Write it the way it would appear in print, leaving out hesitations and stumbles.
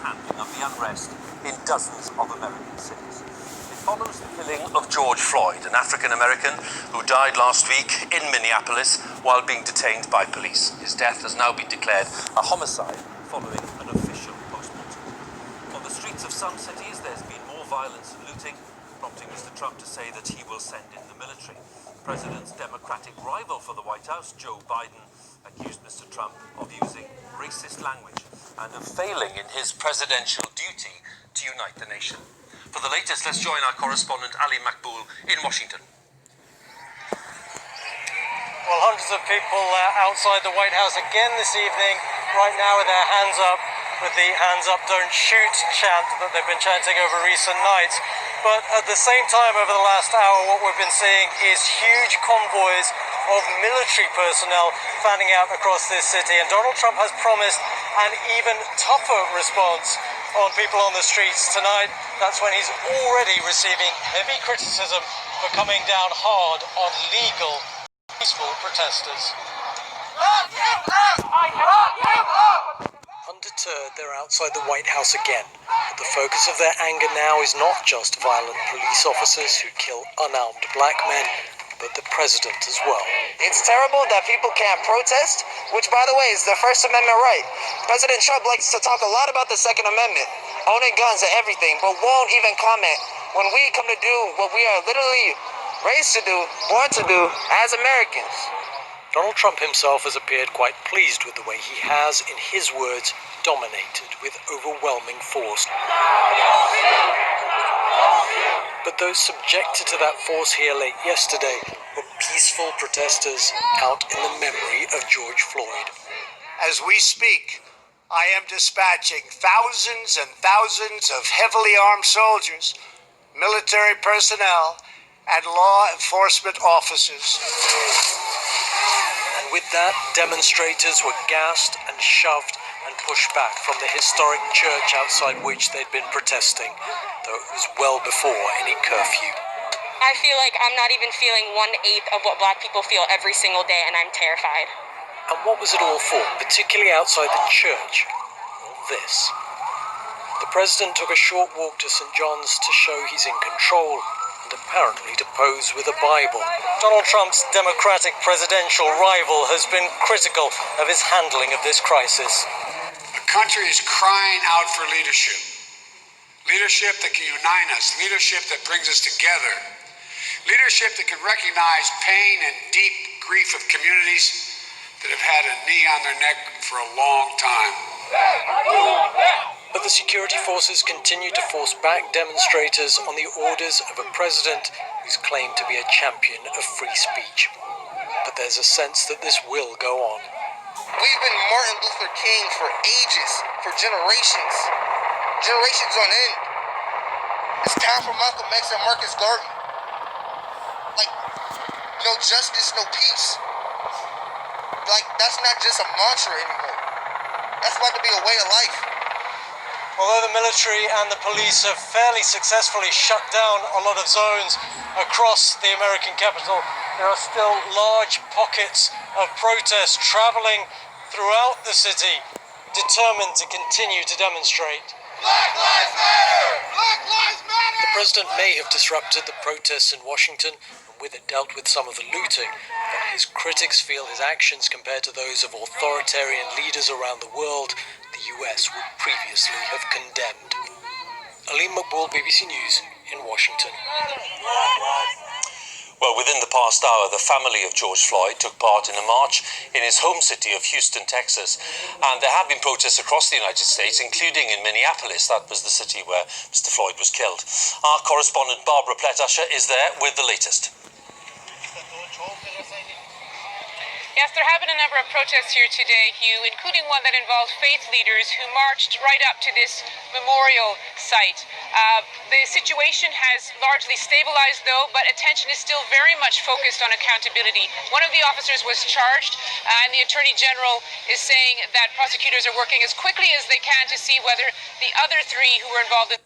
handling of the unrest in dozens of American cities. It follows the killing of George Floyd, an African-American who died last week in Minneapolis while being detained by police. His death has now been declared a homicide following an official postmortem. On the streets of some cities, there's been more violence and looting, prompting Mr. Trump to say that he will send in the military. The president's Democratic rival for the White House, Joe Biden, accused Mr. Trump of using racist language and of failing in his presidential duty to unite the nation. For the latest, let's join our correspondent Ali Makboul in Washington. Well, hundreds of people outside the White House again this evening, right now with their hands up, with the hands up, don't shoot chant that they've been chanting over recent nights. But at the same time, over the last hour, what we've been seeing is huge convoys of military personnel fanning out across this city. And Donald Trump has promised an even tougher response on people on the streets tonight. That's when he's already receiving heavy criticism for coming down hard on legal, peaceful protesters. Lock him up! Lock him up! Undeterred, they're outside the White House again, but the focus of their anger now is not just violent police officers who kill unarmed black men, but the president as well. It's terrible that people can't protest, which, by the way, is their First Amendment right. President Trump likes to talk a lot about the Second Amendment, owning guns and everything, but won't even comment when we come to do what we are literally raised to do, born to do, as Americans. Donald Trump himself has appeared quite pleased with the way he has, in his words, dominated with overwhelming force. But those subjected to that force here late yesterday were peaceful protesters out in the memory of George Floyd. As we speak, I am dispatching thousands and thousands of heavily armed soldiers, military personnel, and law enforcement officers. And with that, demonstrators were gassed and shoved and pushed back from the historic church outside which they'd been protesting, though it was well before any curfew. I feel like I'm not even feeling 1/8 of what black people feel every single day, and I'm terrified. And what was it all for, particularly outside the church? Well, this. The president took a short walk to St. John's to show he's in control, and apparently to pose with a Bible. Donald Trump's Democratic presidential rival has been critical of his handling of this crisis. The country is crying out for leadership. Leadership that can unite us, leadership that brings us together, leadership that can recognize pain and deep grief of communities that have had a knee on their neck for a long time. But the security forces continue to force back demonstrators on the orders of a president who's claimed to be a champion of free speech. But there's a sense that this will go on. We've been Martin Luther King for ages, for generations on end. It's time for Malcolm X and Marcus Garvey. Like, no justice, no peace. Like, that's not just a mantra anymore. That's about to be a way of life. Although the military and the police have fairly successfully shut down a lot of zones across the American capital, there are still large pockets of protest traveling throughout the city, determined to continue to demonstrate. Black Lives Matter! Black Lives Matter! The president may have disrupted the protests in Washington and with it dealt with some of the looting, but his critics feel his actions compared to those of authoritarian leaders around the world the US would previously have condemned. Ali Makboul, BBC News in Washington. Well, within the past hour, the family of George Floyd took part in a march in his home city of Houston, Texas. And there have been protests across the United States, including in Minneapolis. That was the city where Mr. Floyd was killed. Our correspondent Barbara Pletasher is there with the latest. Yes, there have been a number of protests here today, Hugh, including one that involved faith leaders who marched right up to this memorial site. The situation has largely stabilized, though, but attention is still very much focused on accountability. One of the officers was charged, and the Attorney General is saying that prosecutors are working as quickly as they can to see whether the other three who were involved in